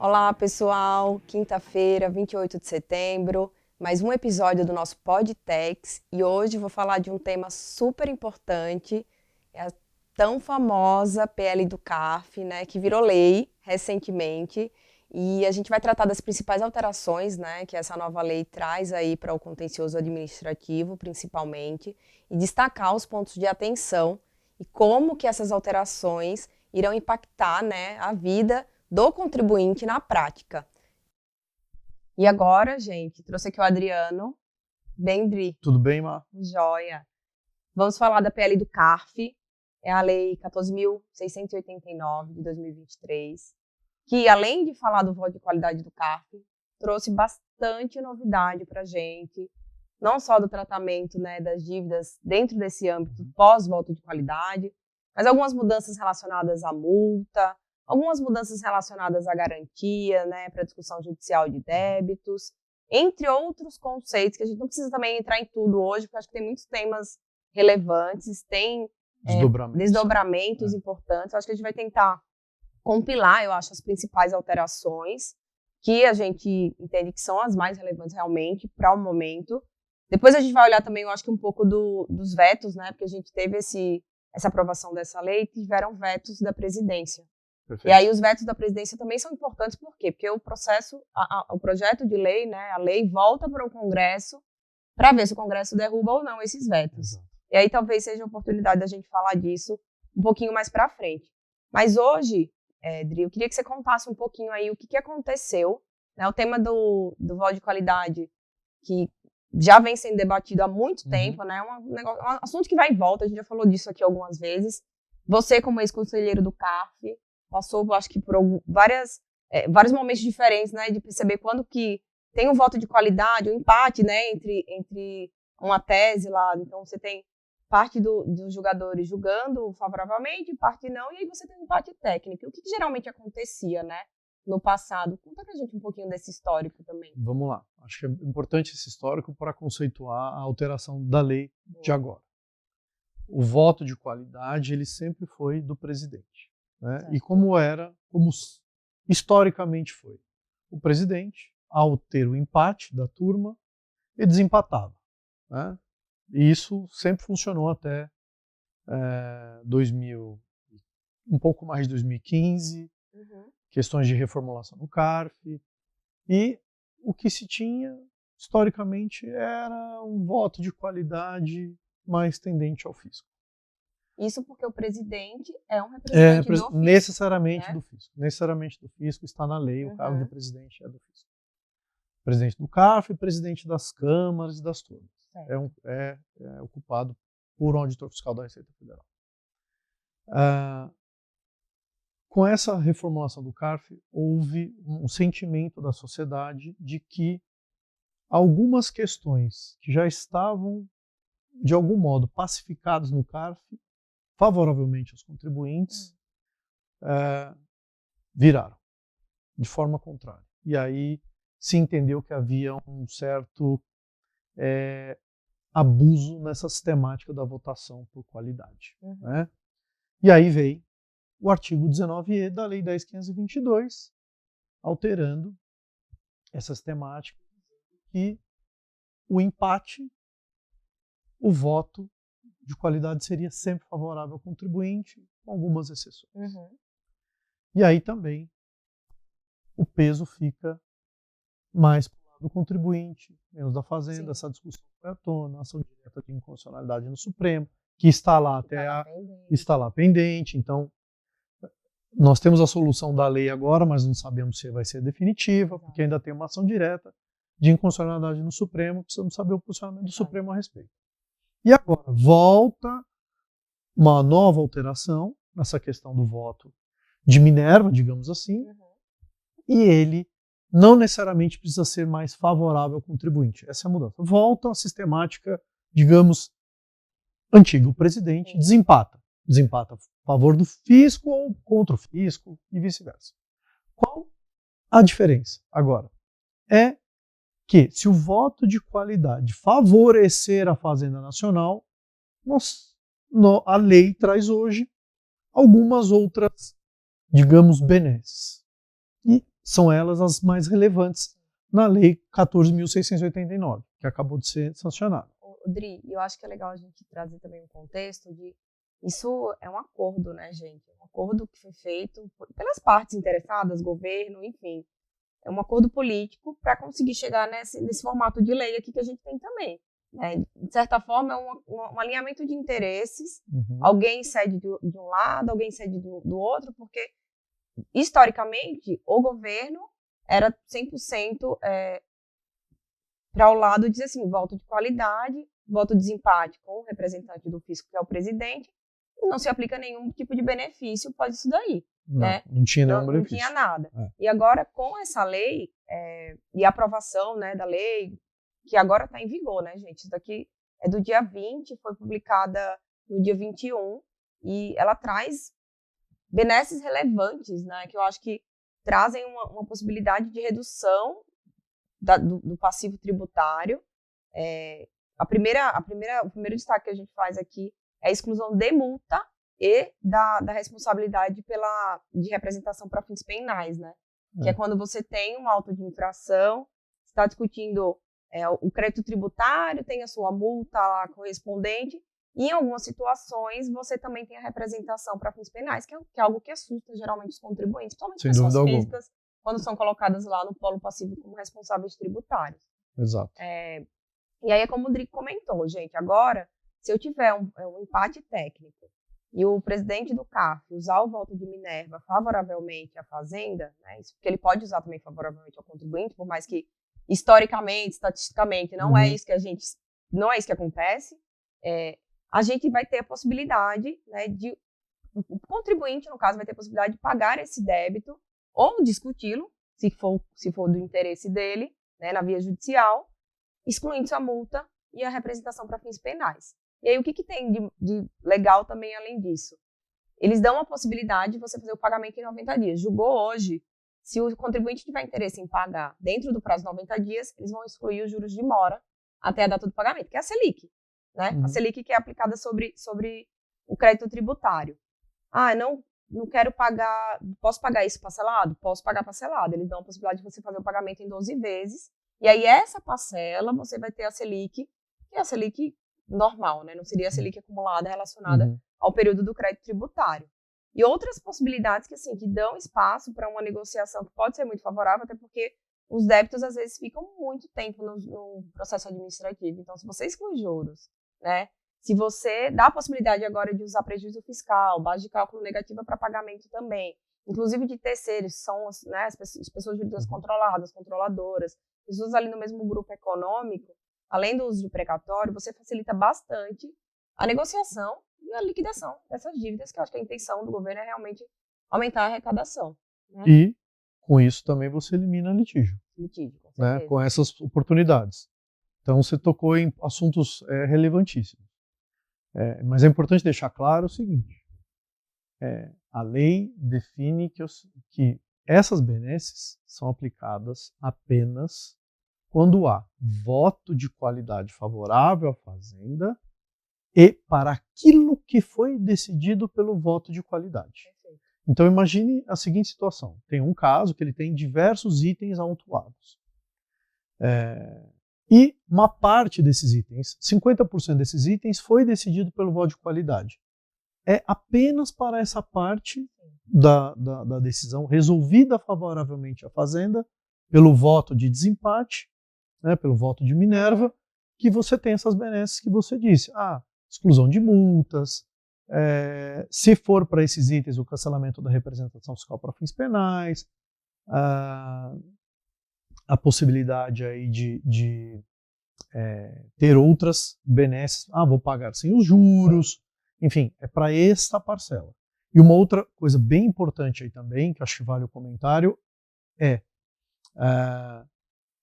Olá, pessoal! Quinta-feira, 28 de setembro, mais um episódio do nosso Podtex e hoje vou falar de um tema super importante, é a tão famosa PL do CARF, né, que virou lei recentemente, e a gente vai tratar das principais alterações, né, que essa nova lei traz aí para o contencioso administrativo, principalmente, e destacar os pontos de atenção e como que essas alterações irão impactar, né, a vida do contribuinte na prática. E agora, gente, trouxe aqui o Adriano. Bem, Dri. Tudo bem, Mar? Joia. Vamos falar da PL do CARF, é a Lei 14.689 de 2023, que além de falar do voto de qualidade do CARF, trouxe bastante novidade para a gente, não só do tratamento, né, das dívidas dentro desse âmbito pós-voto de qualidade, mas algumas mudanças relacionadas à multa, algumas mudanças relacionadas à garantia, né, para discussão judicial de débitos, entre outros conceitos, que a gente não precisa também entrar em tudo hoje, porque acho que tem muitos temas relevantes, tem desdobramentos importantes. Eu acho que a gente vai tentar compilar, eu acho, as principais alterações, que a gente entende que são as mais relevantes realmente para o momento. Depois a gente vai olhar também, eu acho que um pouco dos vetos, né, porque a gente teve essa aprovação dessa lei e tiveram vetos da presidência. Perfeito. E aí os vetos da presidência também são importantes, por quê? Porque o processo, o projeto de lei, né, a lei volta para o Congresso para ver se o Congresso derruba ou não esses vetos. Exato. E aí talvez seja a oportunidade da gente falar disso um pouquinho mais para frente. Mas hoje, Dri, eu queria que você contasse um pouquinho aí o que aconteceu, né, o tema do voto de qualidade, que já vem sendo debatido há muito tempo, né, um assunto que vai e volta, a gente já falou disso aqui algumas vezes. Você, como ex-conselheiro do CARF, passou, acho que, por vários momentos diferentes, né, de perceber quando que tem um voto de qualidade, um empate, né, entre uma tese lá. Então, você tem parte dos julgadores julgando favoravelmente, parte não, e aí você tem um empate técnico. O que geralmente acontecia, né, no passado? Conta pra gente um pouquinho desse histórico também. Vamos lá. Acho que é importante esse histórico para conceituar a alteração da lei de agora. O voto de qualidade, ele sempre foi do presidente. Né? E como historicamente foi. O presidente, ao ter o empate da turma, ele desempatava. Né? E isso sempre funcionou até 2000, um pouco mais de 2015, questões de reformulação do CARF, e o que se tinha, historicamente, era um voto de qualidade mais tendente ao fisco. Isso porque o presidente é um representante do fisco. Necessariamente, né? Do fisco. Necessariamente do fisco, está na lei, o cargo de presidente é do fisco. Presidente do CARF e presidente das câmaras e das turmas. É ocupado por um auditor fiscal da Receita Federal. Com essa reformulação do CARF, houve um sentimento da sociedade de que algumas questões que já estavam, de algum modo, pacificadas no CARF, favoravelmente aos contribuintes, viraram de forma contrária. E aí se entendeu que havia um certo abuso nessa sistemática da votação por qualidade. Né? E aí veio o artigo 19E da Lei 10.522, alterando essa sistemática, que o empate, o voto de qualidade seria sempre favorável ao contribuinte, com algumas exceções. E aí também o peso fica mais para o lado do contribuinte, menos da Fazenda. Essa discussão foi à tona, ação direta de inconstitucionalidade no Supremo, que está lá está lá pendente. Então, nós temos a solução da lei agora, mas não sabemos se vai ser definitiva, porque ainda tem uma ação direta de inconstitucionalidade no Supremo, precisamos saber o posicionamento do Supremo a respeito. E agora, volta uma nova alteração nessa questão do voto de Minerva, digamos assim, e ele não necessariamente precisa ser mais favorável ao contribuinte. Essa é a mudança. Volta à sistemática, digamos, antiga. O presidente desempata. Desempata a favor do fisco ou contra o fisco e vice-versa. Qual a diferença agora? É que se o voto de qualidade favorecer a Fazenda Nacional, a lei traz hoje algumas outras, digamos, benesses. E são elas as mais relevantes na Lei 14.689, que acabou de ser sancionada. Dri, eu acho que é legal a gente trazer também um contexto de isso é um acordo, né, gente? Um acordo que foi feito pelas partes interessadas, governo, enfim. É um acordo político para conseguir chegar nesse formato de lei aqui que a gente tem também. Né? De certa forma, é um alinhamento de interesses. Alguém cede de um lado, alguém cede do outro, porque, historicamente, o governo era 100% para o lado de dizer assim, voto de qualidade, voto de desempate com o representante do fisco, que é o presidente, e não se aplica nenhum tipo de benefício após isso daí. Não, né? não tinha nenhum benefício. Não tinha nada. E agora, com essa lei, e a aprovação, né, da lei, que agora está em vigor, né, gente? Isso daqui é do dia 20, foi publicada no dia 21, e ela traz benesses relevantes, né, que eu acho que trazem uma possibilidade de redução do passivo tributário. O primeiro destaque que a gente faz aqui é a exclusão de multa e da responsabilidade de representação para fins penais, né? Que é quando você tem um auto de infração, está discutindo o crédito tributário, tem a sua multa lá correspondente, e em algumas situações você também tem a representação para fins penais, que é algo que assusta geralmente os contribuintes, principalmente pessoas físicas, quando são colocadas lá no polo passivo como responsáveis tributários. Exato. E aí é como o Drico comentou, gente, agora, se eu tiver um empate técnico e o presidente do CARF usar o voto de Minerva favoravelmente à Fazenda, né, isso porque ele pode usar também favoravelmente ao contribuinte, por mais que historicamente, estatisticamente, não é isso que acontece, a gente vai ter a possibilidade, né, o contribuinte, no caso, vai ter a possibilidade de pagar esse débito ou discuti-lo, se for do interesse dele, né, na via judicial, excluindo sua multa e a representação para fins penais. E aí, o que tem de legal também além disso? Eles dão a possibilidade de você fazer o pagamento em 90 dias. Julgou hoje, se o contribuinte tiver interesse em pagar dentro do prazo de 90 dias, eles vão excluir os juros de mora até a data do pagamento, que é a Selic. Né? A Selic que é aplicada sobre o crédito tributário. Não quero pagar, posso pagar isso parcelado? Posso pagar parcelado. Eles dão a possibilidade de você fazer o pagamento em 12 vezes. E aí, essa parcela, você vai ter a Selic, que é a Selic normal, né? Não seria a Selic acumulada relacionada ao período do crédito tributário. E outras possibilidades que dão espaço para uma negociação que pode ser muito favorável, até porque os débitos, às vezes, ficam muito tempo no processo administrativo. Então, se você exclui juros, né? Se você dá a possibilidade agora de usar prejuízo fiscal, base de cálculo negativa para pagamento também, inclusive de terceiros, são né, as pessoas jurídicas controladas, controladoras, pessoas ali no mesmo grupo econômico, além do uso de precatório, você facilita bastante a negociação e a liquidação dessas dívidas, que eu acho que a intenção do governo é realmente aumentar a arrecadação. Né? E, com isso, também você elimina litígio. Litígio, com certeza. Né, com essas oportunidades. Então, você tocou em assuntos relevantíssimos. Mas é importante deixar claro o seguinte. A lei define que essas benesses são aplicadas apenas quando há voto de qualidade favorável à Fazenda e para aquilo que foi decidido pelo voto de qualidade. Então imagine a seguinte situação. Tem um caso que ele tem diversos itens autuados. E uma parte desses itens, 50% desses itens, foi decidido pelo voto de qualidade. É apenas para essa parte da decisão resolvida favoravelmente à Fazenda, pelo voto de desempate, né, pelo voto de Minerva, que você tem essas benesses que você disse. Exclusão de multas, se for para esses itens, o cancelamento da representação fiscal para fins penais, a possibilidade aí de ter outras benesses. Vou pagar sem os juros. Enfim, é para esta parcela. E uma outra coisa bem importante aí também, que acho que vale o comentário,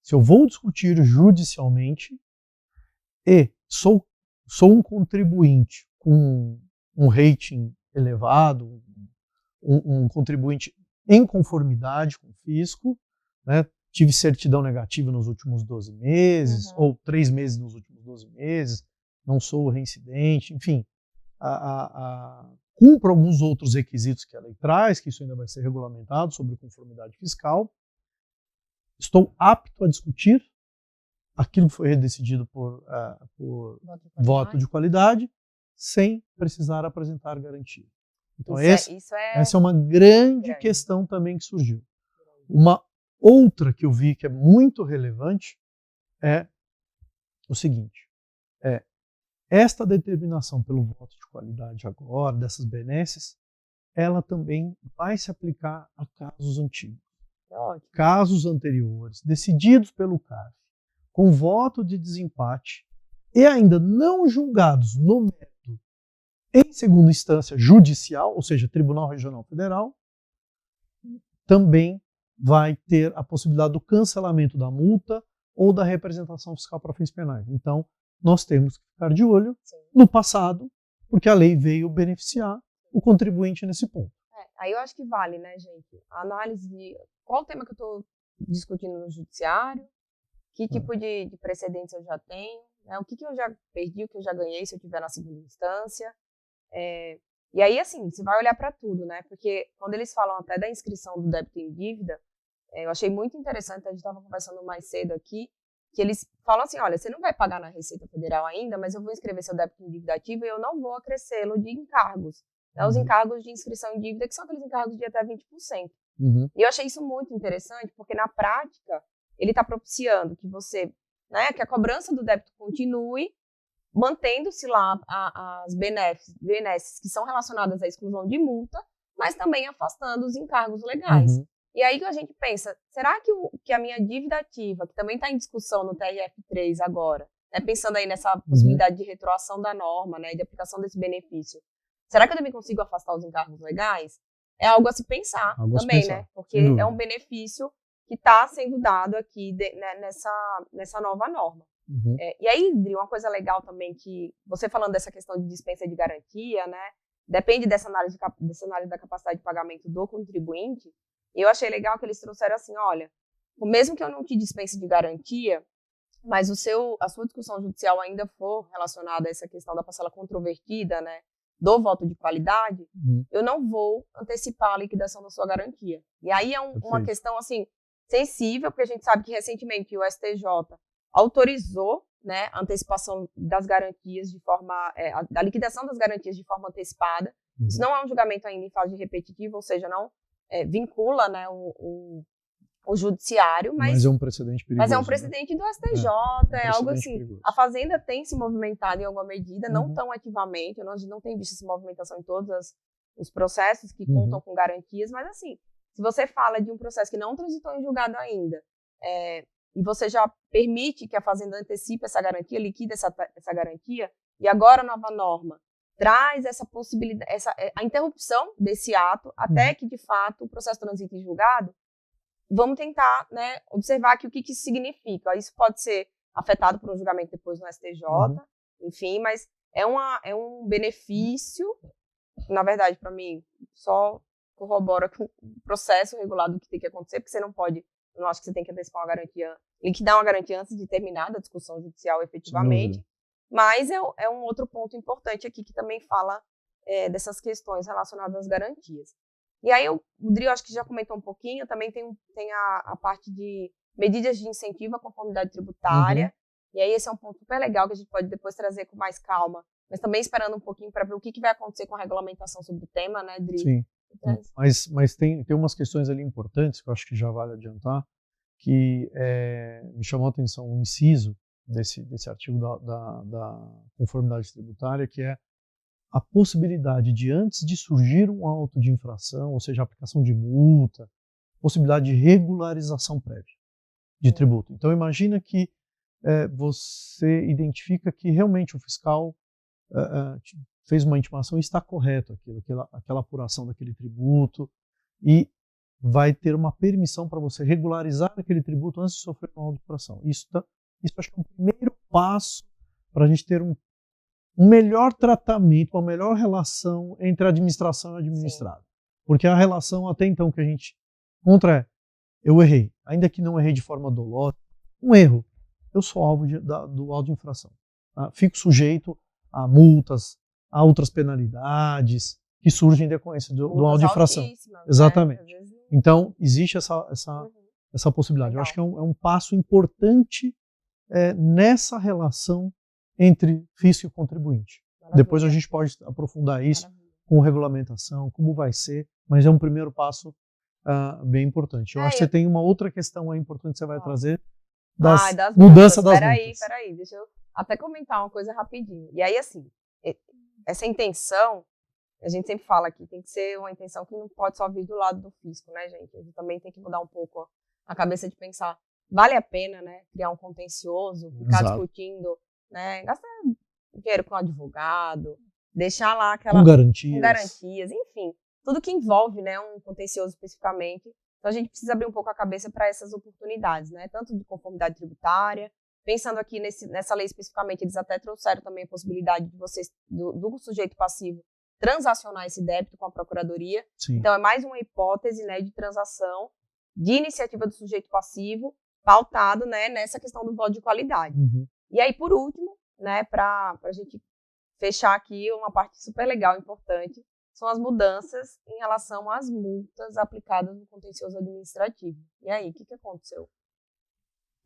se eu vou discutir judicialmente e sou um contribuinte com um rating elevado, um contribuinte em conformidade com o fisco, né, tive certidão negativa nos últimos 12 meses, ou 3 meses nos últimos 12 meses, não sou reincidente, enfim, cumpro alguns outros requisitos que a lei traz, que isso ainda vai ser regulamentado sobre conformidade fiscal. estou apto a discutir aquilo que foi decidido por voto de qualidade, sem precisar apresentar garantia. Então, essa é uma grande questão também que surgiu. Uma outra que eu vi que é muito relevante é o seguinte, esta determinação pelo voto de qualidade agora, dessas benesses, ela também vai se aplicar a casos antigos. Casos anteriores, decididos pelo CARF, com voto de desempate e ainda não julgados no mérito em segunda instância judicial, ou seja, Tribunal Regional Federal, também vai ter a possibilidade do cancelamento da multa ou da representação fiscal para fins penais. Então, nós temos que ficar de olho no passado, porque a lei veio beneficiar o contribuinte nesse ponto. Aí eu acho que vale, né, gente? A análise de qual tema que eu estou discutindo no judiciário, que tipo de precedentes eu já tenho, né, o que eu já perdi, o que eu já ganhei se eu estiver na segunda instância. E aí, assim, você vai olhar para tudo, né? Porque quando eles falam até da inscrição do débito em dívida, eu achei muito interessante, a gente estava conversando mais cedo aqui, que eles falam assim, olha, você não vai pagar na Receita Federal ainda, mas eu vou inscrever seu débito em dívida ativa e eu não vou acrescê-lo de encargos. Né? Os encargos de inscrição em dívida, que são aqueles encargos de até 20%. E eu achei isso muito interessante, porque na prática, ele está propiciando que você, né, que a cobrança do débito continue, mantendo-se lá as benesses que são relacionadas à exclusão de multa, mas também afastando os encargos legais. E aí que a gente pensa, será que a minha dívida ativa, que também está em discussão no TRF3 agora, né, pensando aí nessa possibilidade de retroação da norma, né, de aplicação desse benefício, será que eu também consigo afastar os encargos legais? É algo a se pensar também, né? Porque é um benefício que está sendo dado aqui nessa nova norma. E aí, Dri, uma coisa legal também que, você falando dessa questão de dispensa de garantia, né, depende dessa análise da capacidade de pagamento do contribuinte, eu achei legal que eles trouxeram assim, olha, mesmo que eu não te dispense de garantia, mas a sua discussão judicial ainda for relacionada a essa questão da parcela controvertida, né, do voto de qualidade, eu não vou antecipar a liquidação da sua garantia. E aí é uma questão, assim, sensível, porque a gente sabe que recentemente o STJ autorizou, né, a antecipação das garantias da liquidação das garantias de forma antecipada. Isso não é um julgamento ainda em fase de repetitivo, ou seja, não vincula, né, o judiciário, mas é um precedente perigoso. Mas é um precedente, né, do STJ, é algo assim. Perigoso. A Fazenda tem se movimentado em alguma medida, não tão ativamente, a gente não tem visto essa movimentação em todos os processos que contam com garantias, mas assim, se você fala de um processo que não transitou em julgado ainda, e você já permite que a Fazenda antecipe essa garantia, liquide essa garantia, e agora a nova norma traz essa possibilidade, a interrupção desse ato, até que, de fato, o processo transite em julgado, vamos tentar, né, observar aqui o que isso significa. Isso pode ser afetado por um julgamento depois no STJ, enfim, mas é um benefício, na verdade, para mim, só corrobora com o processo regulado do que tem que acontecer, porque você não pode, eu não acho que você tem que antecipar uma garantia, liquidar uma garantia antes de terminar a discussão judicial efetivamente, mas é um outro ponto importante aqui que também fala dessas questões relacionadas às garantias. E aí o Dri, acho que já comentou um pouquinho, também tem a parte de medidas de incentivo à conformidade tributária, e aí esse é um ponto super legal que a gente pode depois trazer com mais calma, mas também esperando um pouquinho para ver o que vai acontecer com a regulamentação sobre o tema, né, Dri? Sim, mas tem umas questões ali importantes que eu acho que já vale adiantar, que me chamou a atenção o inciso desse artigo da conformidade tributária, que é a possibilidade de, antes de surgir um auto de infração, ou seja, a aplicação de multa, possibilidade de regularização prévia de tributo. Então, imagina que você identifica que realmente o fiscal fez uma intimação e está correto aquela apuração daquele tributo, e vai ter uma permissão para você regularizar aquele tributo antes de sofrer uma auto de infração. Isso acho que é um primeiro passo para a gente ter um melhor tratamento, uma melhor relação entre a administração e o administrado. Porque a relação até então que a gente encontra eu errei, ainda que não errei de forma dolosa, um erro, eu sou alvo do auto de infração. Tá? Fico sujeito a multas, a outras penalidades que surgem em decorrência do auto de infração. Exatamente. Né? Então, existe essa possibilidade. Legal. Eu acho que é um passo importante nessa relação entre fisco e contribuinte. Maravilha. Depois a gente pode aprofundar isso com regulamentação, como vai ser, mas é um primeiro passo bem importante. Eu acho que você tem uma outra questão aí importante que você vai trazer, das mudanças das multas. Peraí, deixa eu até comentar uma coisa rapidinho. E aí, assim, essa intenção, a gente sempre fala aqui, tem que ser uma intenção que não pode só vir do lado do fisco, né, gente? A gente também tem que mudar um pouco a cabeça de pensar, vale a pena, né, criar um contencioso, ficar discutindo, né, gastar dinheiro com advogado, deixar lá aquela... Com garantias, enfim, tudo que envolve, né, um contencioso especificamente. Então, a gente precisa abrir um pouco a cabeça para essas oportunidades, né, tanto de conformidade tributária. Pensando aqui nessa lei especificamente, eles até trouxeram também a possibilidade de vocês, do sujeito passivo, transacionar esse débito com a Procuradoria. Sim. Então, é mais uma hipótese, né, de transação de iniciativa do sujeito passivo, pautado, né, nessa questão do voto de qualidade. Uhum. E aí, por último, né, para a gente fechar aqui, uma parte super legal, importante, são as mudanças em relação às multas aplicadas no contencioso administrativo. E aí, o que aconteceu?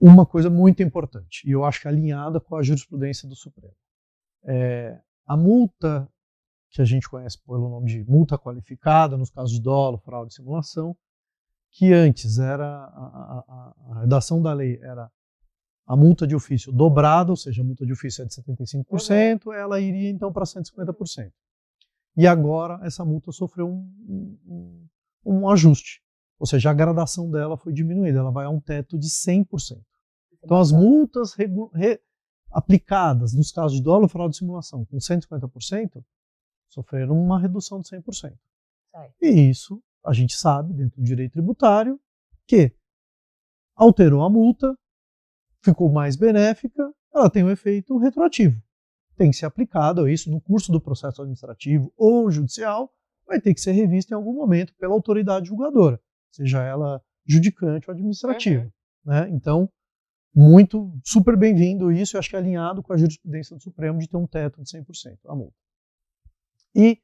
Uma coisa muito importante, e eu acho que alinhada com a jurisprudência do Supremo. A multa, que a gente conhece pelo nome de multa qualificada, nos casos de dolo, fraude e simulação, que antes era a redação da lei era a multa de ofício dobrada, ou seja, a multa de ofício é de 75%, ela iria então para 150%. E agora essa multa sofreu um ajuste, ou seja, a gradação dela foi diminuída, ela vai a um teto de 100%. Então as multas aplicadas nos casos de dolo, fraude e simulação com 150% sofreram uma redução de 100%. E isso a gente sabe, dentro do direito tributário, que alterou a multa, ficou mais benéfica, ela tem um efeito retroativo. Tem que ser aplicado isso no curso do processo administrativo ou judicial, vai ter que ser revista em algum momento pela autoridade julgadora, seja ela judicante ou administrativa. Né? Então, super bem-vindo isso, eu acho que é alinhado com a jurisprudência do Supremo de ter um teto de 100% a multa. E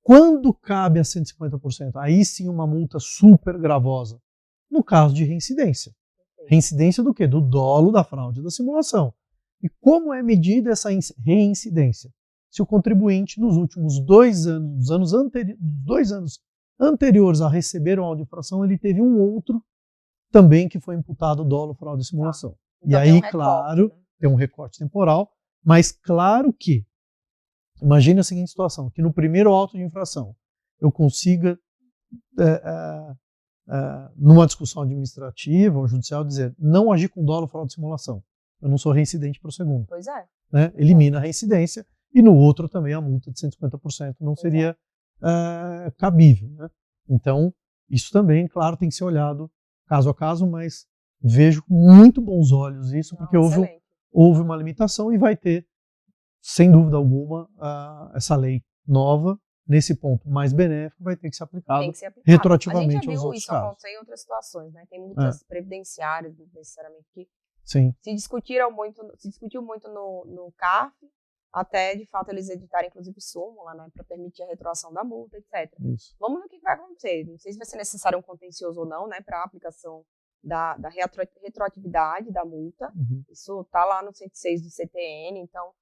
quando cabe a 150%, aí sim uma multa super gravosa, no caso de reincidência. Reincidência do quê? Do dolo, da fraude e da simulação. E como é medida essa reincidência? Se o contribuinte, nos últimos 2 anos, dois anos anteriores a receber uma auto-infração, ele teve um outro também que foi imputado dolo, fraude e simulação. Então, e aí, claro, tem um recorte temporal, mas claro que, imagine a seguinte situação, que no primeiro auto de infração eu consiga, numa discussão administrativa ou judicial, dizer, não agir com dolo, fraude e simulação. Eu não sou reincidente para o segundo. Pois é. Né? Elimina a reincidência e no outro também a multa de 150% não seria cabível. Né? Então, isso também, claro, tem que ser olhado caso a caso, mas vejo com muito bons olhos isso, porque houve uma limitação e vai ter, sem dúvida alguma, essa lei nova, nesse ponto mais benéfico, vai ter que ser aplicado, retroativamente aos outros casos. A gente já viu isso acontecer em outras situações, né? Tem multas previdenciárias, necessariamente, que se discutiu muito no CARF, até, de fato, eles editarem, inclusive, súmula, né, para permitir a retroação da multa, etc. Isso. Vamos ver o que vai acontecer. Não sei se vai ser necessário um contencioso ou não, né, para a aplicação da retroatividade da multa. Isso está lá no 106 do CTN, então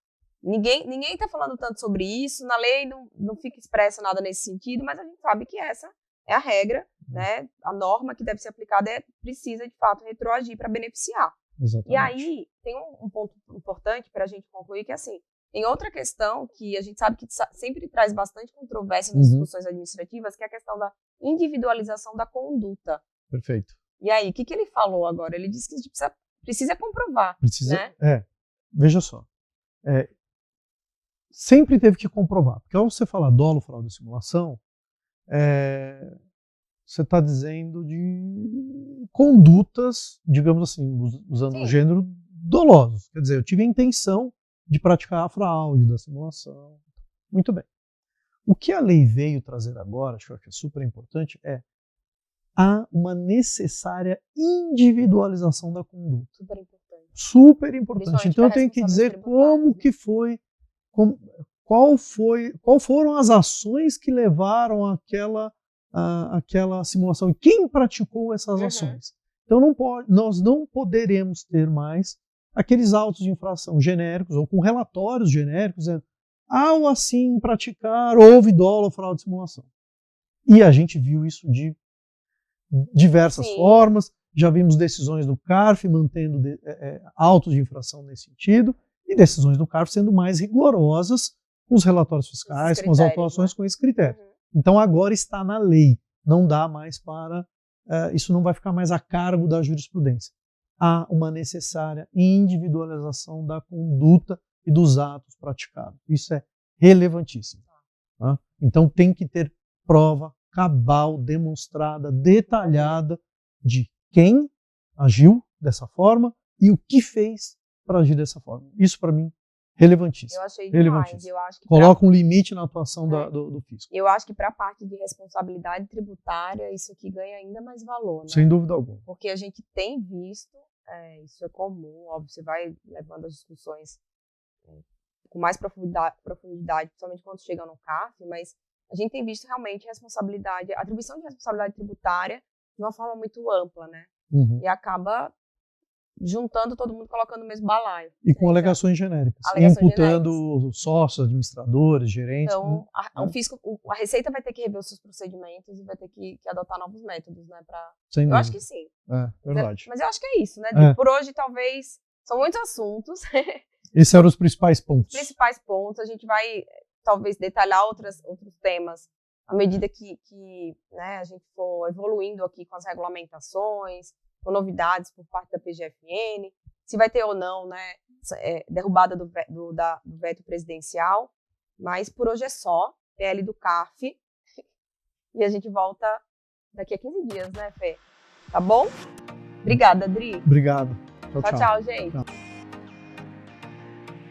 ninguém está falando tanto sobre isso. Na lei não fica expresso nada nesse sentido, mas a gente sabe que essa é a regra, né, a norma que deve ser aplicada precisa, de fato, retroagir para beneficiar. Exatamente. E aí, tem um ponto importante para a gente concluir, que é assim, tem outra questão que a gente sabe que sempre traz bastante controvérsia nas discussões administrativas, que é a questão da individualização da conduta. Perfeito. E aí, o que ele falou agora? Ele disse que a gente precisa comprovar. Né? Veja só. Sempre teve que comprovar. Porque ao você falar dolo, fraude e simulação, você está dizendo de condutas, digamos assim, usando o gênero, dolosos. Quer dizer, eu tive a intenção de praticar a fraude, da simulação. Muito bem. O que a lei veio trazer agora, acho que é super importante, há uma necessária individualização da conduta. Super importante. Super importante. Então eu tenho que dizer como que foi, qual foram as ações que levaram àquela simulação e quem praticou essas ações. Então nós não poderemos ter mais aqueles autos de infração genéricos ou com relatórios genéricos dizendo ao assim praticar houve dolo, fraude e simulação. E a gente viu isso de diversas formas, já vimos decisões do CARF mantendo autos de infração nesse sentido e decisões do CARF sendo mais rigorosas com os relatórios fiscais, com as autuações, com esse critério. Então agora está na lei, não dá mais para... isso não vai ficar mais a cargo da jurisprudência. Há uma necessária individualização da conduta e dos atos praticados. Isso é relevantíssimo. Tá? Então tem que ter prova cabal, demonstrada, detalhada de quem agiu dessa forma e o que fez para agir dessa forma. Isso para mim relevantíssimo. Eu achei demais. Eu acho que coloca um limite na atuação do fisco. Eu acho que para a parte de responsabilidade tributária, isso aqui ganha ainda mais valor. Né? Sem dúvida alguma. Porque a gente tem visto, isso é comum, óbvio, você vai levando as discussões com mais profundidade, principalmente quando chegam no CARF, mas a gente tem visto realmente responsabilidade, atribuição de responsabilidade tributária de uma forma muito ampla, né? E acaba juntando todo mundo, colocando no mesmo balaio. E com alegações genéricas. Imputando sócios, administradores, gerentes. Então, a Receita vai ter que rever os seus procedimentos e vai ter que adotar novos métodos, né? Eu acho que sim. Verdade. Mas eu acho que é isso, né? Por hoje, talvez, são muitos assuntos. Esses eram os principais pontos. A gente vai, talvez, detalhar outros temas à medida que né, a gente for evoluindo aqui com as regulamentações, com novidades por parte da PGFN, se vai ter ou não, né, derrubada do veto presidencial, mas por hoje é só, PL do CARF, e a gente volta daqui a 15 dias, né, Fê? Tá bom? Obrigada, Adri. Obrigado. Tchau, gente. Tchau.